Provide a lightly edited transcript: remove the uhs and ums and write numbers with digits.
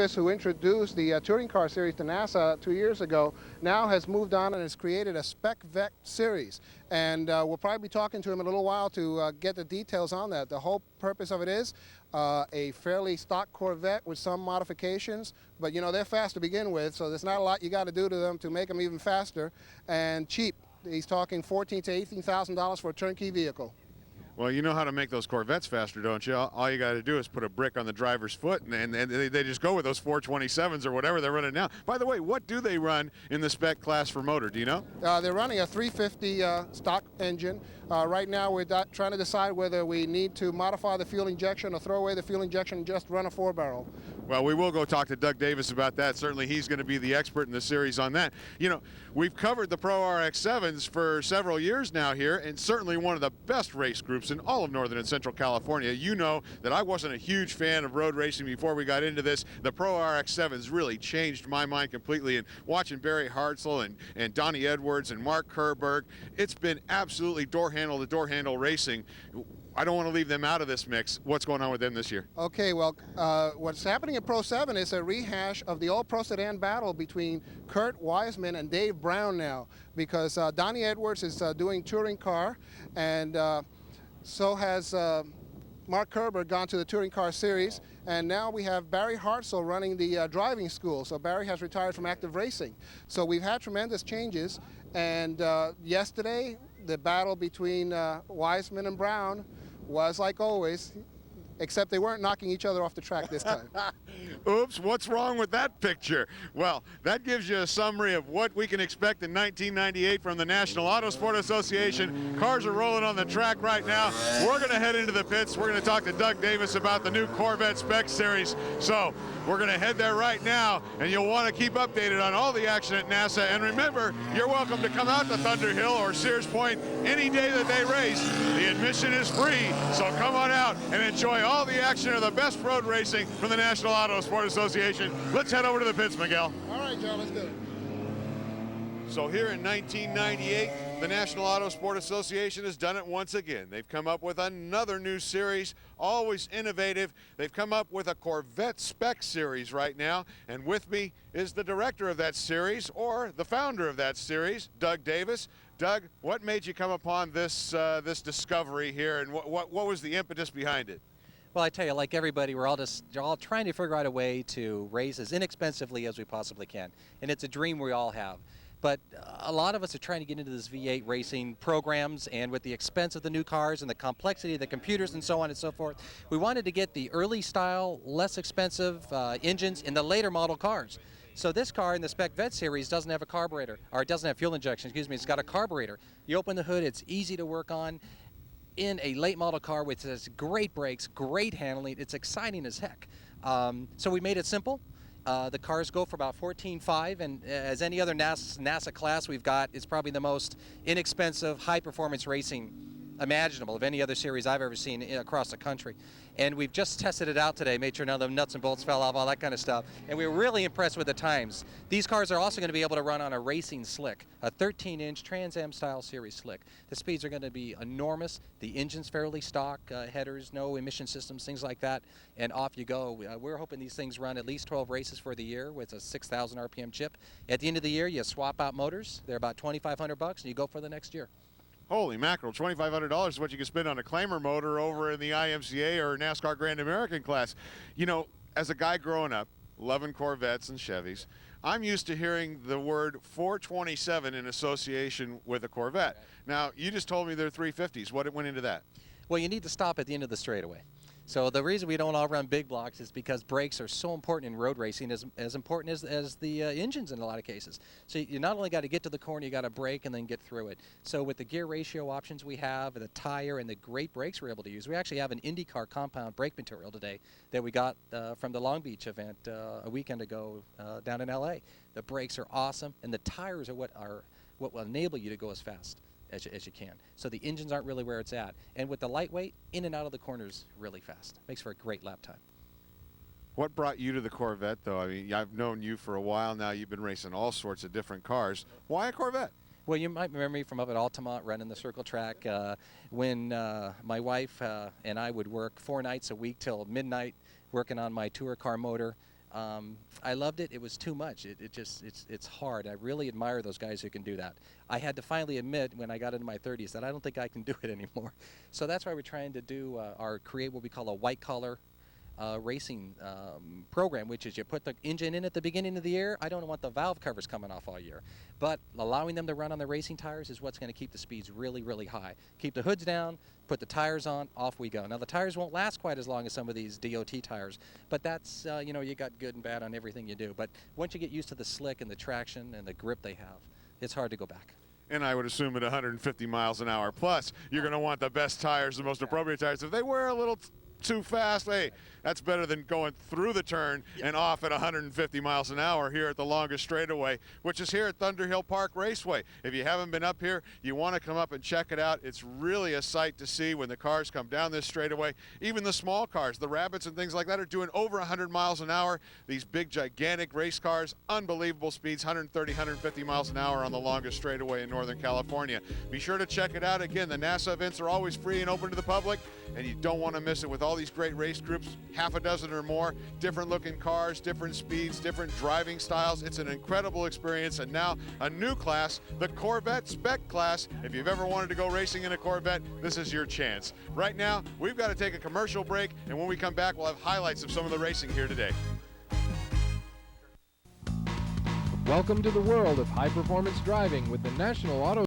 Who introduced the touring car series to NASA 2 years ago, now has moved on and has created a Spec Vette series. And we'll probably be talking to him in a little while to get the details on that. The whole purpose of it is a fairly stock Corvette with some modifications, but you know, they're fast to begin with, so there's not a lot you got to do to them to make them even faster and cheap. He's talking $14,000 to $18,000 for a turnkey vehicle. Well, you know how to make those Corvettes faster, don't you? All you got to do is put a brick on the driver's foot, and they just go with those 427s or whatever they're running now. By the way, what do they run in the spec class for motor? Do you know? They're running a 350 stock engine. Right now, we're trying to decide whether we need to modify the fuel injection or throw away the fuel injection and just run a 4-barrel. Well, we will go talk to Doug Davis about that. Certainly, he's going to be the expert in the series on that. You know, we've covered the Pro RX-7s for several years now here, and certainly one of the best race groups in all of Northern and Central California. You know that I wasn't a huge fan of road racing before we got into this. The Pro RX-7s really changed my mind completely, and watching Barry Hartzell and Donnie Edwards and Mark Kerberg, it's been absolutely door handle to door handle racing. I don't want to leave them out of this mix. What's going on with them this year? Okay, well, what's happening at Pro 7 is a rehash of the old Pro Sedan battle between Kurt Wiseman and Dave Brown now, because Donnie Edwards is doing touring car, and so has Mark Kerber gone to the touring car series, and now we have Barry Hartzell running the driving school. So Barry has retired from active racing. So we've had tremendous changes, and yesterday the battle between Wiseman and Brown was like always, except they weren't knocking each other off the track this time. Oops, what's wrong with that picture? Well, that gives you a summary of what we can expect in 1998 from the National Auto Sport Association. Cars are rolling on the track right now. We're going to head into the pits. We're going to talk to Doug Davis about the new Corvette Spec Series. So we're going to head there right now, and you'll want to keep updated on all the action at NASA. And remember, you're welcome to come out to Thunder Hill or Sears Point any day that they race. The admission is free, so come on out and enjoy all the action of the best road racing from the National Auto Sport Association. Let's head over to the pits, Miguel. All right, John, let's do it. So here in 1998, the National Auto Sport Association has done it once again. They've come up with another new series, always innovative. They've come up with a Corvette Spec Series right now, and with me is the director of that series, or the founder of that series, Doug Davis. Doug, what made you come upon this this discovery here, and what was the impetus behind it? Well, I tell you, like everybody, we're all trying to figure out a way to race as inexpensively as we possibly can, and it's a dream we all have. But a lot of us are trying to get into this V8 racing programs, and with the expense of the new cars and the complexity of the computers and so on and so forth, we wanted to get the early style, less expensive engines in the later model cars. So this car in the Spec Vette series doesn't have a carburetor, or it doesn't have fuel injection, excuse me, it's got a carburetor. You open the hood, it's easy to work on. In a late model car with this great brakes, great handling, it's exciting as heck. So we made it simple. The cars go for about $14,500, and as any other NASA class we've got, it's probably the most inexpensive, high-performance racing imaginable of any other series I've ever seen across the country. And we've just tested it out today, made sure none of the nuts and bolts fell off, all that kind of stuff. And we were really impressed with the times. These cars are also going to be able to run on a racing slick, a 13-inch Trans Am style series slick. The speeds are going to be enormous. The engine's fairly stock, headers, no emission systems, things like that, and off you go. We're hoping these things run at least 12 races for the year with a 6,000 RPM chip. At the end of the year, you swap out motors. They're about $2,500, and you go for the next year. Holy mackerel, $2,500 is what you can spend on a claimer motor over in the IMCA or NASCAR Grand American class. You know, as a guy growing up, loving Corvettes and Chevys, I'm used to hearing the word 427 in association with a Corvette. Now, you just told me they're 350s. What went into that? Well, you need to stop at the end of the straightaway. So the reason we don't all run big blocks is because brakes are so important in road racing, as important as the engines in a lot of cases. So you not only got to get to the corner, you got to brake and then get through it. So with the gear ratio options we have, the tire, and the great brakes we're able to use, we actually have an IndyCar compound brake material today that we got from the Long Beach event a weekend ago down in LA. The brakes are awesome, and the tires are what will enable you to go as fast as you can. So the engines aren't really where it's at. And with the lightweight, in and out of the corners really fast. Makes for a great lap time. What brought you to the Corvette, though? I mean, I've known you for a while now. You've been racing all sorts of different cars. Why a Corvette? Well, you might remember me from up at Altamont running the circle track when my wife and I would work 4 nights a week till midnight working on my tour car motor. I loved it. It was too much. It's hard. I really admire those guys who can do that. I had to finally admit when I got into my 30s that I don't think I can do it anymore. So that's why we're trying to do create what we call a white collar racing program, which is you put the engine in at the beginning of the year. I don't want the valve covers coming off all year, but allowing them to run on the racing tires is what's going to keep the speeds really, really high. Keep the hoods down, put the tires on, off we go. Now the tires won't last quite as long as some of these DOT tires, but that's you know, you got good and bad on everything you do. But once you get used to the slick and the traction and the grip they have, it's hard to go back. And I would assume at 150 miles an hour plus, you're going to want the best tires, the most appropriate tires. If they wear a little too fast, hey, that's better than going through the turn and off at 150 miles an hour here at the longest straightaway, which is here at Thunderhill Park Raceway. If you haven't been up here, you want to come up and check it out. It's really a sight to see when the cars come down this straightaway. Even the small cars, the Rabbits and things like that, are doing over 100 miles an hour. These big, gigantic race cars, unbelievable speeds, 130, 150 miles an hour on the longest straightaway in Northern California. Be sure to check it out. Again, the NASA events are always free and open to the public, and you don't want to miss it with all these great race groups, half a dozen or more, different looking cars, different speeds, different driving styles. It's an incredible experience. And now a new class, the Corvette Spec class. If you've ever wanted to go racing in a Corvette, this is your chance. Right now, we've got to take a commercial break, and when we come back, we'll have highlights of some of the racing here today. Welcome to the world of high-performance driving with the National Auto